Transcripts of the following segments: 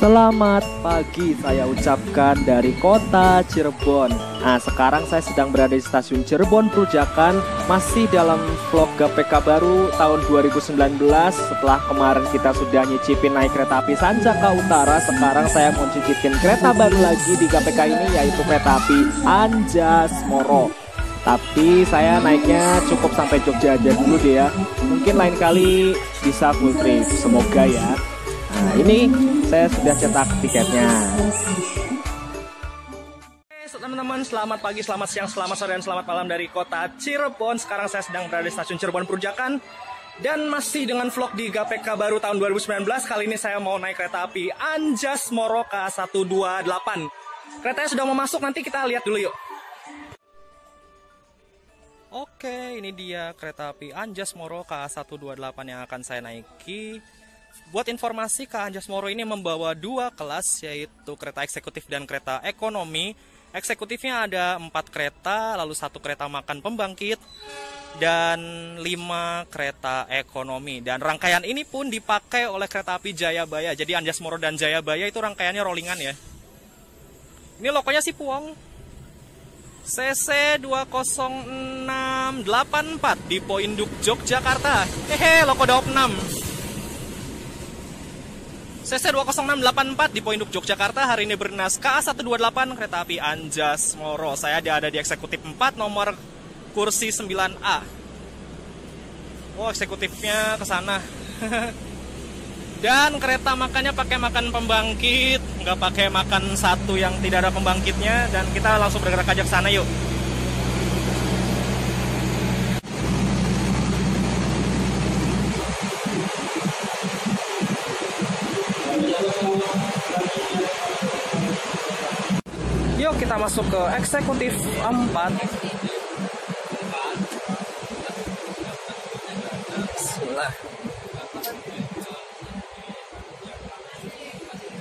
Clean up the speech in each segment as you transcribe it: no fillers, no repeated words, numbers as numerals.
Selamat pagi saya ucapkan dari kota Cirebon. Nah, sekarang saya sedang berada di stasiun Cirebon Perujakan, masih dalam vlog GPK baru tahun 2019. Setelah kemarin kita sudah nyicipin naik kereta api Sanjaka Utara, sekarang saya mau cicipin kereta baru lagi di GPK ini, yaitu kereta api Anjasmoro. Tapi saya naiknya cukup sampai Jogja aja dulu deh ya. Mungkin lain kali bisa full trip, semoga ya. Nah, ini saya sudah cetak tiketnya. Teman-teman, selamat pagi, selamat siang, selamat sore, dan selamat malam dari kota Cirebon. Sekarang saya sedang berada di stasiun Cirebon Perujakan dan masih dengan vlog di GPK baru tahun 2019. Kali ini saya mau naik kereta api Anjasmoro K128. Keretanya sudah mau masuk, nanti kita lihat dulu yuk. Oke, ini dia kereta api Anjasmoro K128 yang akan saya naiki. Buat informasi, Anjasmoro ini membawa dua kelas, yaitu kereta eksekutif dan kereta ekonomi. Eksekutifnya ada 4 kereta, lalu 1 kereta makan pembangkit, dan 5 kereta ekonomi. Dan rangkaian ini pun dipakai oleh kereta api Jayabaya. Jadi Anjasmoro dan Jayabaya itu rangkaiannya rollingan ya. Ini lokonya si Puong. CC 20684 di Poinduk, Yogyakarta. Hehe, loko 26. CC 20684 di Poinduk, Yogyakarta. Hari ini bernas KA128 kereta api Anjasmoro. Saya ada di eksekutif 4 nomor kursi 9A. Oh, eksekutifnya ke sana. Dan kereta makannya pakai makan pembangkit, nggak pakai makan satu yang tidak ada pembangkitnya. Dan kita langsung bergerak aja ke sana yuk. Yuk kita masuk ke eksekutif 4. Bismillah.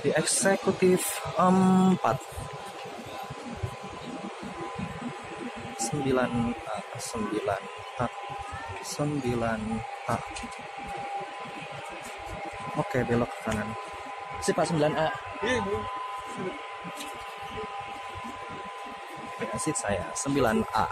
Di eksekutif 4 9A 9A 9A. Oke, belok ke kanan. Si Pak 9A. Seat saya 9A.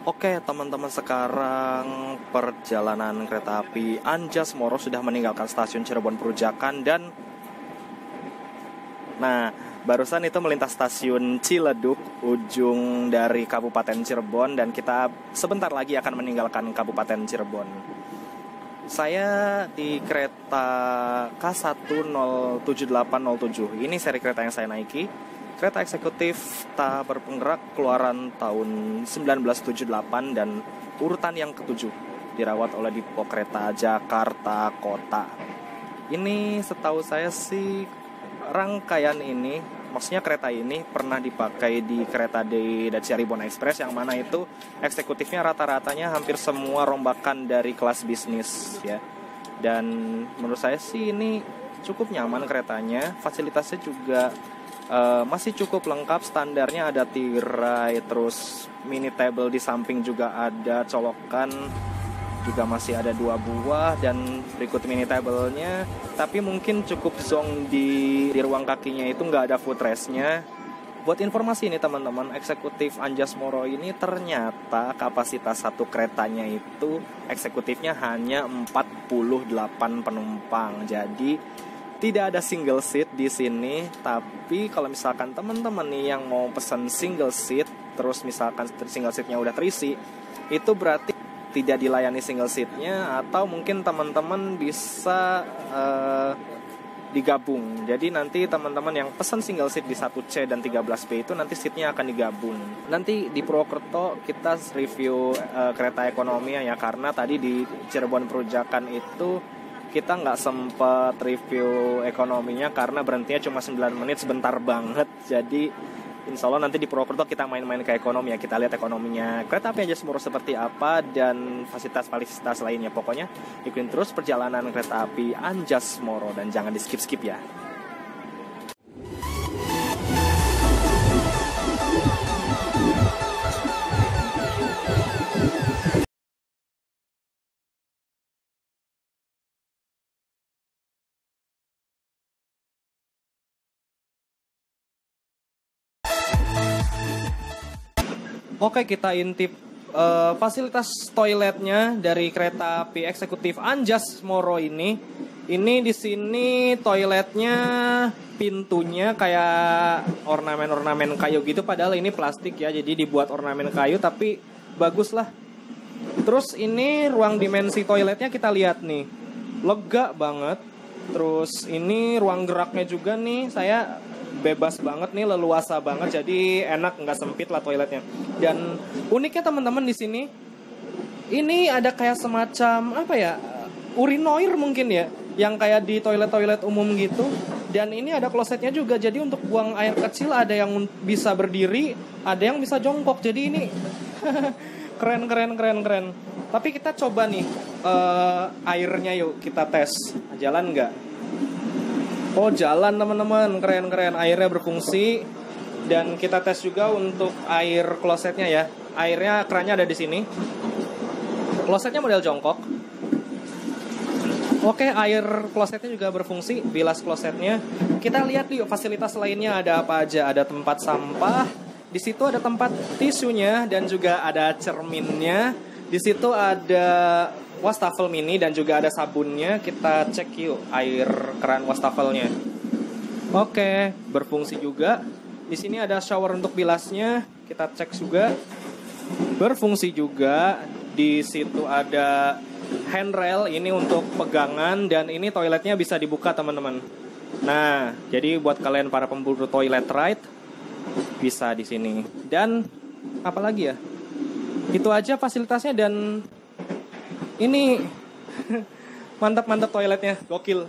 Oke teman-teman, sekarang perjalanan kereta api Anjas Moro sudah meninggalkan stasiun Cirebon Perujakan dan barusan itu melintas stasiun Ciledug, ujung dari Kabupaten Cirebon, dan kita sebentar lagi akan meninggalkan Kabupaten Cirebon. Saya di kereta K1-07807. Ini seri kereta yang saya naiki. Kereta eksekutif tak berpenggerak keluaran tahun 1978 dan urutan yang ketujuh, dirawat oleh Dipo Kereta Jakarta Kota. Ini setahu saya sih rangkaian ini, maksudnya kereta ini pernah dipakai di kereta di Cirebon Express, yang mana itu eksekutifnya rata-ratanya hampir semua rombakan dari kelas bisnis ya. Dan menurut saya sih ini cukup nyaman keretanya, fasilitasnya juga masih cukup lengkap. Standarnya ada tirai, terus mini table di samping juga ada, colokan juga masih ada 2 buah, dan berikut mini table-nya. Tapi mungkin cukup zong di ruang kakinya itu nggak ada footrest-nya. Buat informasi ini teman-teman, eksekutif Anjas Moro ini ternyata kapasitas satu keretanya itu eksekutifnya hanya 48 penumpang. Jadi tidak ada single seat di sini. Tapi kalau misalkan teman-teman nih yang mau pesan single seat, terus misalkan single seatnya udah terisi, itu berarti tidak dilayani single seatnya, atau mungkin teman-teman bisa digabung. Jadi nanti teman-teman yang pesan single seat di 1C dan 13B itu nanti seatnya akan digabung. Nanti di Purwokerto kita review kereta ekonomi ya, karena tadi di Cirebon Perujakan itu kita nggak sempet review ekonominya karena berhentinya cuma 9 menit, sebentar banget. Jadi insya Allah nanti di Purwokerto kita main-main ke ekonomi ya, kita lihat ekonominya kereta api Anjas Moro seperti apa dan fasilitas-fasilitas lainnya. Pokoknya ikutin terus perjalanan kereta api Anjas Moro dan jangan di skip-skip ya. Oke, kita intip fasilitas toiletnya dari kereta api eksekutif Anjas Moro ini. Ini di sini toiletnya pintunya kayak ornamen-ornamen kayu gitu, padahal ini plastik ya. Jadi dibuat ornamen kayu tapi bagus lah. Terus ini ruang dimensi toiletnya kita lihat nih, lega banget. Terus ini ruang geraknya juga nih, saya bebas banget nih, leluasa banget, jadi enak, nggak sempit lah toiletnya. Dan uniknya teman-teman di sini, ini ada kayak semacam apa ya, urinoir mungkin ya, yang kayak di toilet-toilet umum gitu. Dan ini ada klosetnya juga, jadi untuk buang air kecil ada yang bisa berdiri, ada yang bisa jongkok. Jadi ini keren. Tapi kita coba nih airnya, yuk kita tes, jalan nggak? Oh jalan teman-teman, keren, airnya berfungsi. Dan kita tes juga untuk air klosetnya ya. Airnya, kerannya ada di sini. Klosetnya model jongkok. Oke, air klosetnya juga berfungsi, bilas klosetnya. Kita lihat yuk fasilitas lainnya ada apa aja. Ada tempat sampah, di situ ada tempat tisunya dan juga ada cerminnya. Di situ ada wastafel mini dan juga ada sabunnya. Kita cek yuk air keran wastafelnya. Oke, berfungsi juga. Di sini ada shower untuk bilasnya. Kita cek juga. Berfungsi juga. Di situ ada handrail, ini untuk pegangan, dan ini toiletnya bisa dibuka teman-teman. Nah, jadi buat kalian para pemburu toilet ride bisa di sini. Dan apa lagi ya? Itu aja fasilitasnya, dan ini mantap toiletnya, gokil.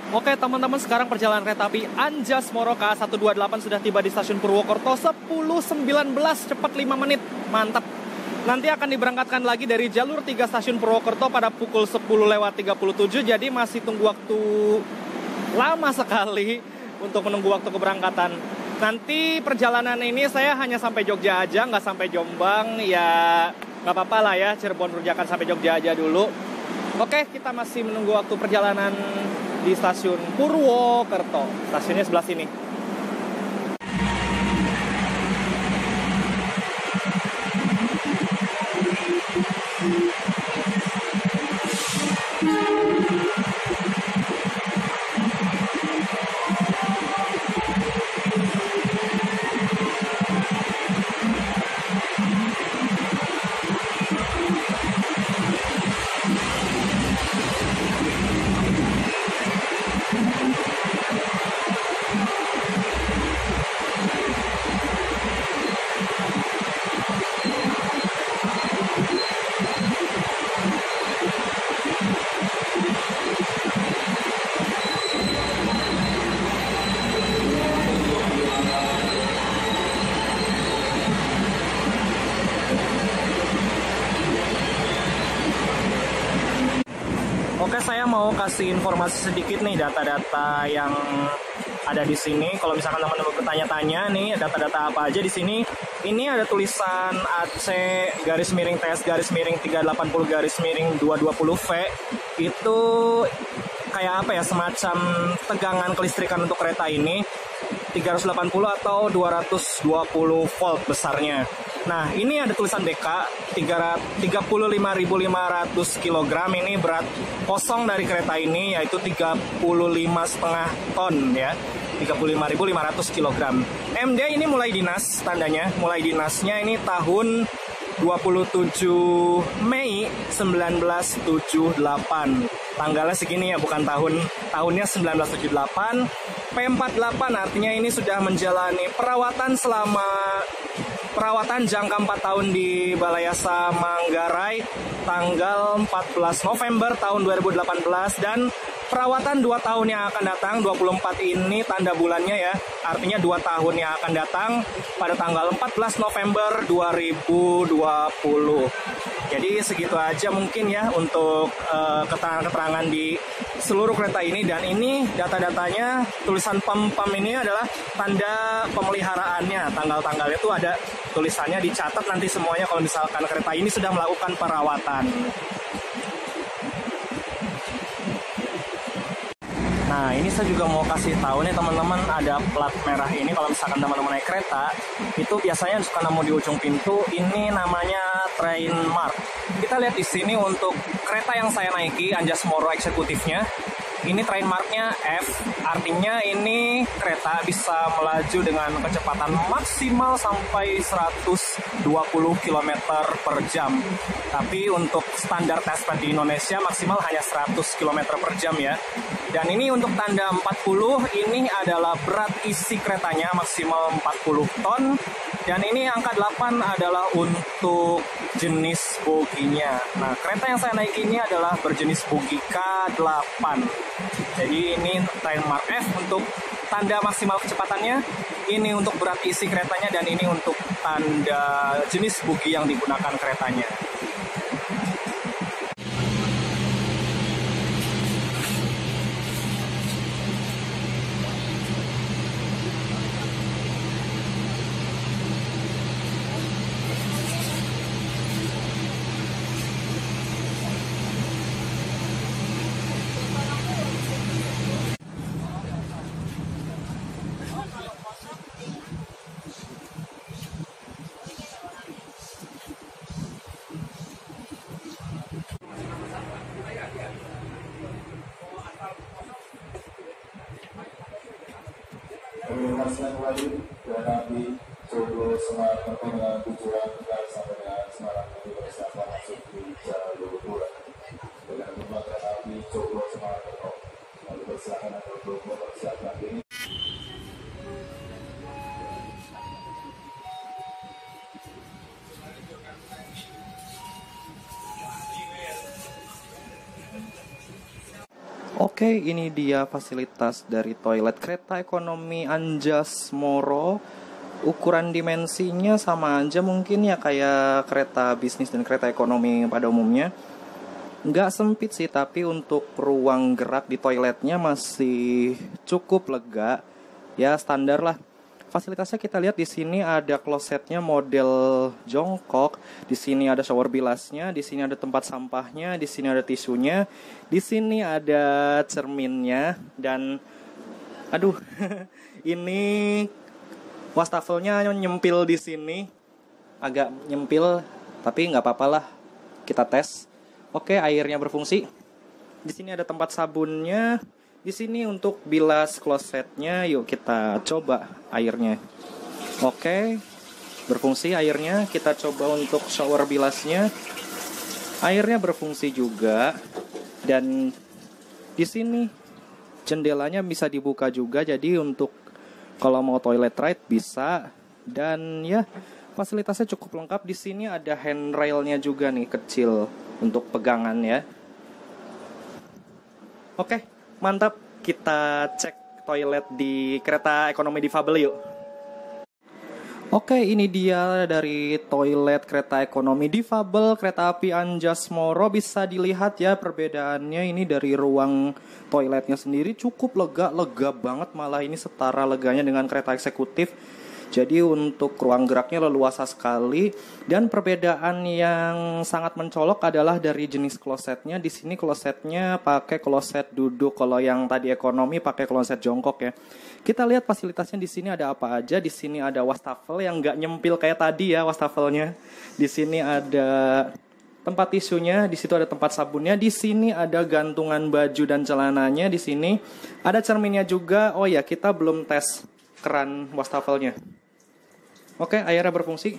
Oke teman-teman, sekarang perjalanan kereta api Anjas Moro KA128 sudah tiba di stasiun Purwokerto 10.19, cepat 5 menit, mantap. Nanti akan diberangkatkan lagi dari jalur 3 stasiun Purwokerto pada pukul 10.37, jadi masih tunggu waktu lama sekali untuk menunggu waktu keberangkatan. Nanti perjalanan ini saya hanya sampai Jogja aja, nggak sampai Jombang, ya nggak apa-apa lah ya, Cirebon Perujakan sampai Jogja aja dulu. Oke, kita masih menunggu waktu perjalanan di stasiun Purwokerto. Stasiunnya sebelah sini. Oke, saya mau kasih informasi sedikit nih, data-data yang ada di sini. Kalau misalkan teman-teman bertanya-tanya nih, data-data apa aja di sini. Ini ada tulisan AC garis miring TS garis miring 380 garis miring 220V. Itu kayak apa ya, semacam tegangan kelistrikan untuk kereta ini. 380 atau 220 volt besarnya. Nah, ini ada tulisan BK 35.500 kg. Ini berat kosong dari kereta ini yaitu 35,5 ton ya. 35.500 kg. MD ini mulai dinas tandanya. Mulai dinasnya ini tahun 27 Mei 1978. Tanggalnya segini ya, bukan tahunnya 1978. P48 artinya ini sudah menjalani perawatan jangka 4 tahun di Balayasa Manggarai tanggal 14 November tahun 2018, dan perawatan 2 tahun yang akan datang, 24 ini tanda bulannya ya, artinya 2 tahun yang akan datang pada tanggal 14 November 2020. Jadi segitu aja mungkin ya untuk keterangan-keterangan di seluruh kereta ini. Dan ini data-datanya, tulisan pem-pem ini adalah tanda pemeliharaannya. Tanggal-tanggalnya itu ada tulisannya, dicatat nanti semuanya kalau misalkan kereta ini sudah melakukan perawatan. Nah, ini saya juga mau kasih tahu nih teman-teman, ada plat merah ini. Kalau misalkan teman-teman naik kereta, itu biasanya suka nemu di ujung pintu. Ini namanya train mark. Kita lihat di sini untuk kereta yang saya naiki, Anjas Moro eksekutifnya. Ini train marknya F, artinya ini kereta bisa melaju dengan kecepatan maksimal sampai 120 km per jam. Tapi untuk standar test di Indonesia maksimal hanya 100 km per jam ya. Dan ini untuk tanda 40, ini adalah berat isi keretanya maksimal 40 ton. Dan ini angka 8 adalah untuk jenis boginya. Nah, kereta yang saya naiki ini adalah berjenis bogi K8. Jadi ini train mark F untuk tanda maksimal kecepatannya, ini untuk berat isi keretanya, dan ini untuk tanda jenis bogi yang digunakan keretanya. Menginformasikan kembali kereta api Joglo Semarang dengan tujuan Tegal sampai dengan Semarang nanti bersiapkan masuk di jalur 2 dengan gerbang kereta api Joglo Semarang lalu bersilakan untuk mempersiapkan ini. Oke, ini dia fasilitas dari toilet kereta ekonomi Anjas Moro. Ukuran dimensinya sama aja mungkin ya kayak kereta bisnis dan kereta ekonomi pada umumnya. Nggak sempit sih, tapi untuk ruang gerak di toiletnya masih cukup lega. Ya standar lah. Fasilitasnya kita lihat di sini ada klosetnya model jongkok, di sini ada shower bilasnya, di sini ada tempat sampahnya, di sini ada tisunya, di sini ada cerminnya dan aduh ini wastafelnya nyempil di sini, agak nyempil tapi nggak apa-apa lah, kita tes. Oke, airnya berfungsi. Di sini ada tempat sabunnya. Di sini untuk bilas klosetnya, yuk kita coba airnya. Oke, berfungsi airnya. Kita coba untuk shower bilasnya. Airnya berfungsi juga. Dan di sini jendelanya bisa dibuka juga. Jadi untuk kalau mau toilet ride bisa. Dan ya, fasilitasnya cukup lengkap. Di sini ada handrailnya juga nih, kecil untuk pegangan ya. Oke. Mantap, kita cek toilet di kereta ekonomi difabel yuk. Oke, ini dia dari toilet kereta ekonomi difabel kereta api Anjas Moro. Bisa dilihat ya perbedaannya ini dari ruang toiletnya sendiri cukup lega banget, malah ini setara leganya dengan kereta eksekutif. Jadi untuk ruang geraknya leluasa sekali, dan perbedaan yang sangat mencolok adalah dari jenis klosetnya. Di sini klosetnya pakai kloset duduk, kalau yang tadi ekonomi pakai kloset jongkok ya. Kita lihat fasilitasnya di sini ada apa aja. Di sini ada wastafel yang nggak nyempil kayak tadi ya wastafelnya. Di sini ada tempat tisunya, di situ ada tempat sabunnya, di sini ada gantungan baju dan celananya, di sini ada cerminnya juga. Oh ya, kita belum tes keran wastafelnya. Oke, airnya berfungsi.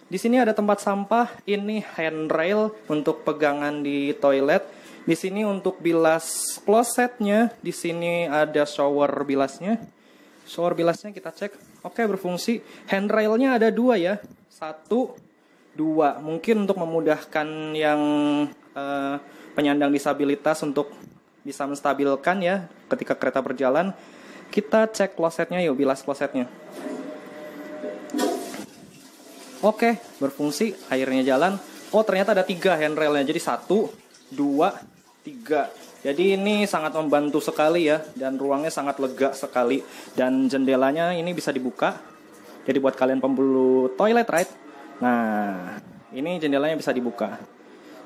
Di sini ada tempat sampah, ini handrail untuk pegangan di toilet. Di sini untuk bilas klosetnya, di sini ada shower bilasnya. Shower bilasnya kita cek. Oke, berfungsi. Handrailnya ada 2 ya. 1, 2. Mungkin untuk memudahkan yang penyandang disabilitas untuk bisa menstabilkan ya ketika kereta berjalan. Kita cek klosetnya yuk, bilas klosetnya. Oke, berfungsi, airnya jalan. Oh, ternyata ada 3 handrailnya. Jadi 1, 2, 3. Jadi ini sangat membantu sekali ya. Dan ruangnya sangat lega sekali. Dan jendelanya ini bisa dibuka. Jadi buat kalian pemburu toilet ride. Nah, ini jendelanya bisa dibuka.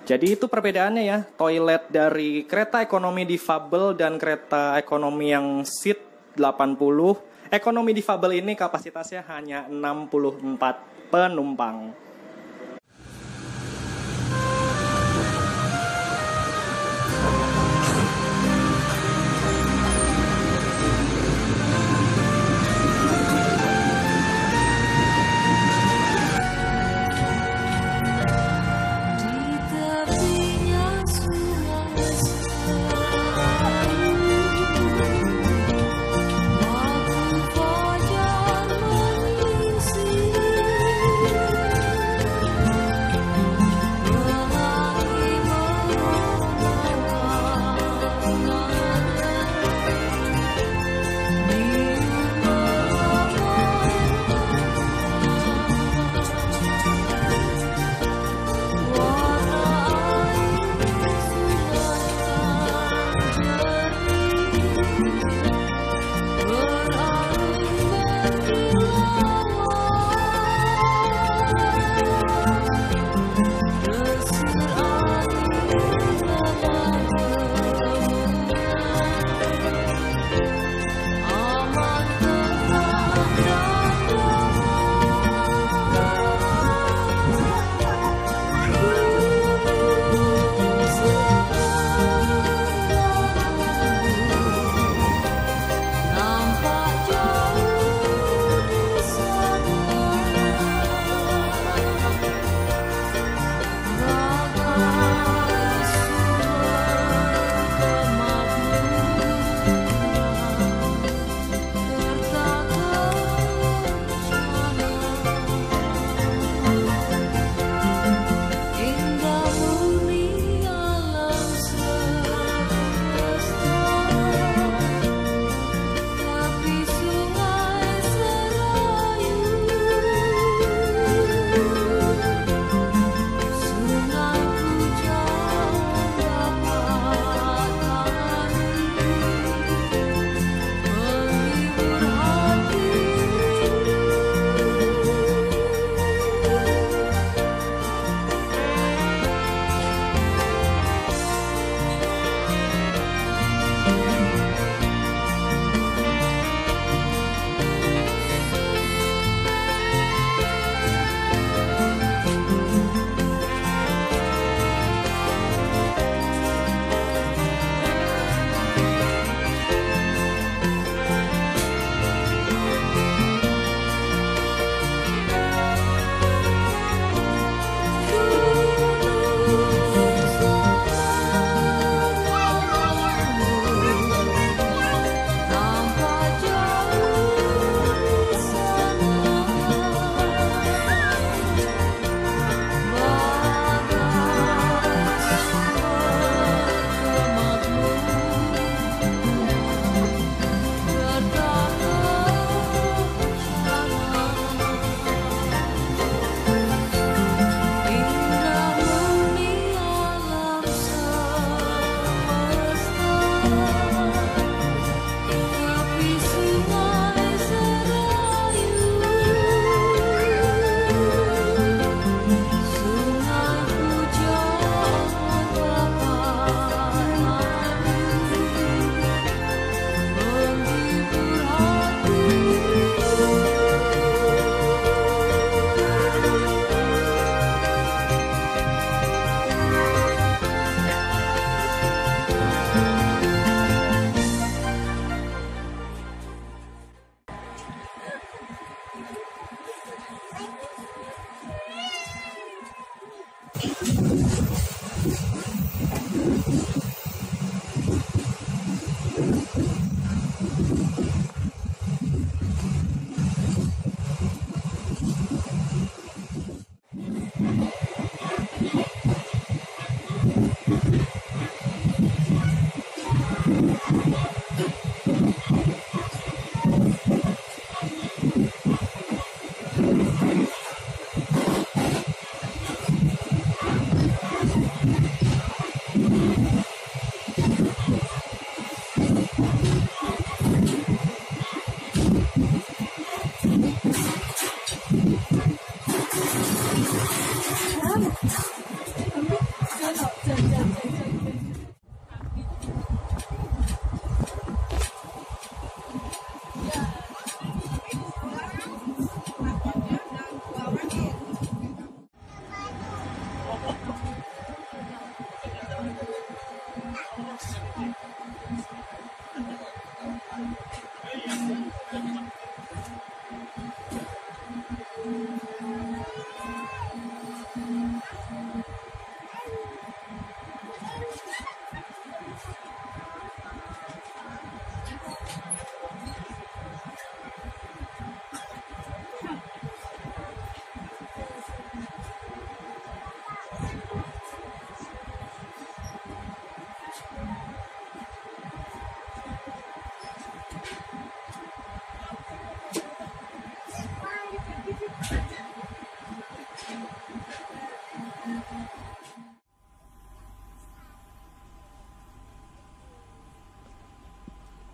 Jadi itu perbedaannya ya. Toilet dari kereta ekonomi difabel dan kereta ekonomi yang seat 80. Ekonomi difabel ini kapasitasnya hanya 64 penumpang.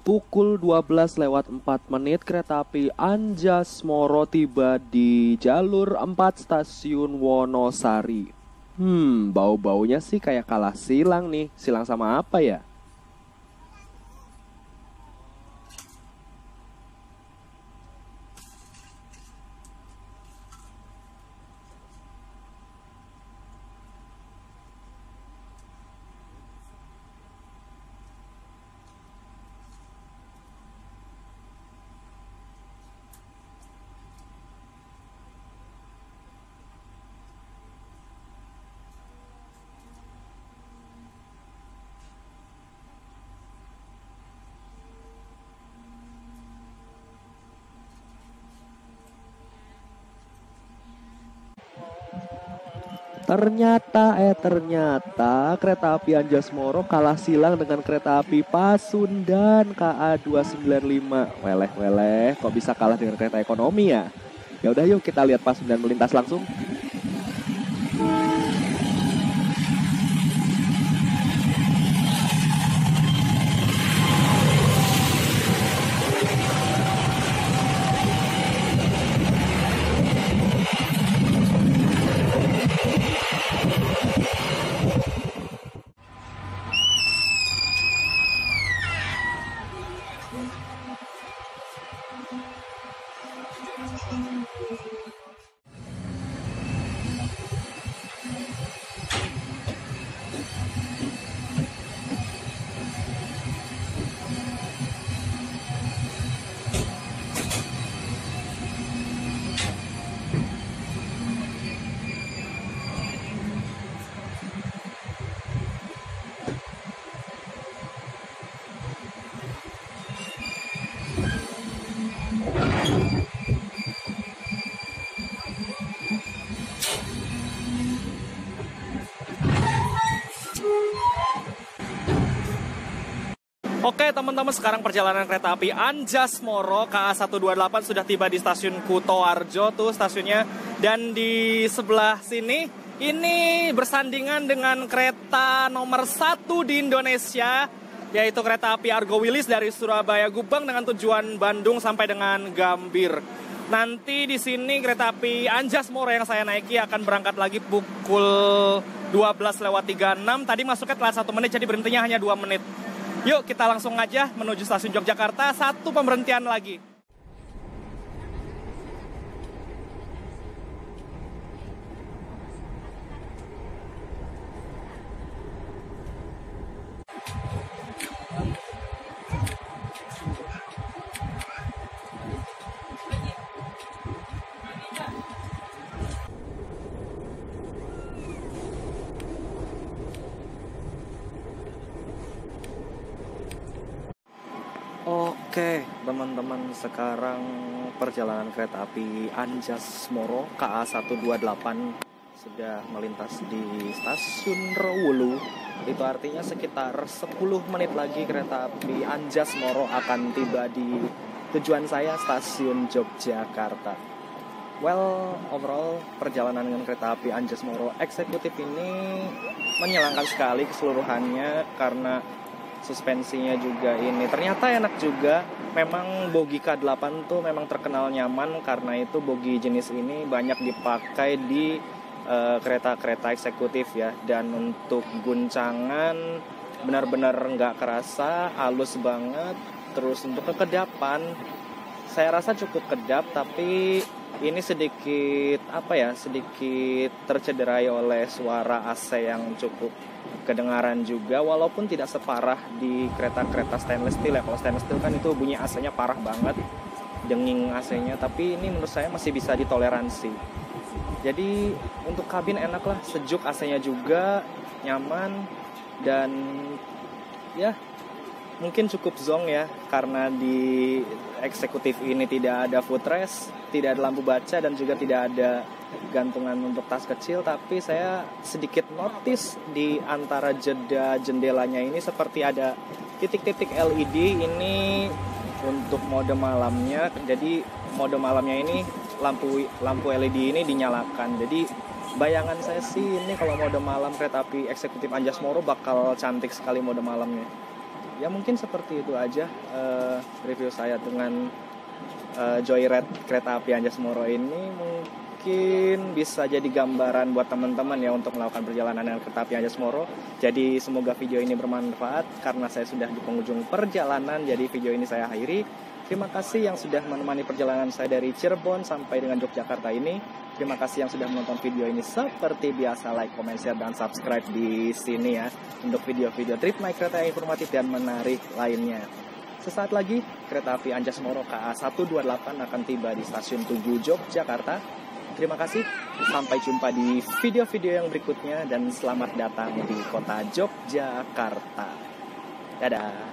Pukul 12:04 kereta api Anjasmoro tiba di jalur 4 stasiun Wonosari. Bau-baunya sih kayak kalah silang nih. Silang sama apa ya? Ternyata kereta api Anjasmoro kalah silang dengan kereta api Pasundan KA 295. Weleh, kok bisa kalah dengan kereta ekonomi ya? Ya udah yuk kita lihat Pasundan melintas langsung. Oke teman-teman, sekarang perjalanan kereta api Anjasmoro KA 128 sudah tiba di stasiun Kutoarjo tuh stasiunnya. Dan di sebelah sini ini bersandingan dengan kereta nomor 1 di Indonesia, yaitu kereta api Argo Wilis dari Surabaya Gubeng dengan tujuan Bandung sampai dengan Gambir. Nanti di sini kereta api Anjasmoro yang saya naiki akan berangkat lagi pukul 12:36. Tadi masuknya telat 1 menit, jadi berhentinya hanya 2 menit. Yuk kita langsung aja menuju stasiun Yogyakarta, 1 pemberhentian lagi. Oke, teman-teman, sekarang perjalanan kereta api Anjas Moro KA 128 sudah melintas di stasiun Rewulu. Itu artinya sekitar 10 menit lagi kereta api Anjas Moro akan tiba di tujuan saya, stasiun Yogyakarta. Well, overall perjalanan dengan kereta api Anjas Moro eksekutif ini menyenangkan sekali keseluruhannya karena suspensinya juga ini ternyata enak juga. Memang bogi K8 tuh memang terkenal nyaman, karena itu bogi jenis ini banyak dipakai di kereta-kereta eksekutif ya. Dan untuk guncangan benar-benar nggak kerasa, halus banget. Terus untuk kekedapan saya rasa cukup kedap, tapi ini sedikit sedikit tercederai oleh suara AC yang cukup kedengaran juga, walaupun tidak separah di kereta-kereta stainless steel ya. Kalau stainless steel kan itu bunyi AC-nya parah banget, denging AC-nya, tapi ini menurut saya masih bisa ditoleransi. Jadi untuk kabin enak lah, sejuk, AC-nya juga nyaman, dan ya mungkin cukup zonk ya, karena di eksekutif ini tidak ada footrest, tidak ada lampu baca, dan juga tidak ada gantungan untuk tas kecil. Tapi saya sedikit notice di antara jeda jendelanya ini seperti ada titik-titik LED ini untuk mode malamnya. Jadi mode malamnya ini lampu LED ini dinyalakan. Jadi bayangan saya sih ini kalau mode malam kereta api eksekutif Anjas Moro bakal cantik sekali mode malamnya. Ya mungkin seperti itu aja review saya dengan Joyride kereta api Anjas Moro ini. Mungkin bisa jadi gambaran buat teman-teman ya untuk melakukan perjalanan dengan kereta api Anjas Moro. Jadi semoga video ini bermanfaat, karena saya sudah di penghujung perjalanan. Jadi video ini saya akhiri. Terima kasih yang sudah menemani perjalanan saya dari Cirebon sampai dengan Yogyakarta ini. Terima kasih yang sudah menonton video ini. Seperti biasa, like, comment, share, dan subscribe di sini ya, untuk video-video trip naik kereta yang informatif dan menarik lainnya. Sesaat lagi, kereta api Anjas Moro KA 128 akan tiba di stasiun Tugu, Yogyakarta. Terima kasih, sampai jumpa di video-video yang berikutnya, dan selamat datang di kota Yogyakarta. Dadah.